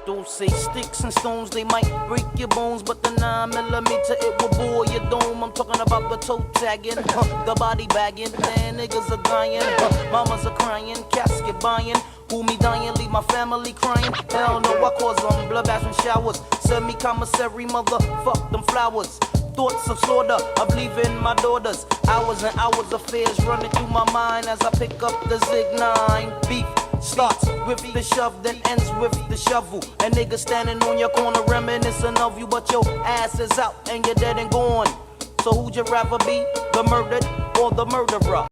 Don't say sticks and stones, they might break your bones, but the 9mm, it will bore your dome. I'm talking about the toe tagging, the body bagging, man, niggas are dying, mamas are crying, casket buying. Who me dying, leave my family crying. Hell no, I cause them bloodbaths and showers. Send me commissary, motherfuck them flowers. Thoughts of slaughter, of leaving my daughters. Hours and hours of fears running through my mind as I pick up the Zig 9. Beef starts with the shove, then ends with the shovel. And niggas standing on your corner reminiscing of you, but your ass is out and you're dead and gone. So who'd you rather be, the murdered or the murderer?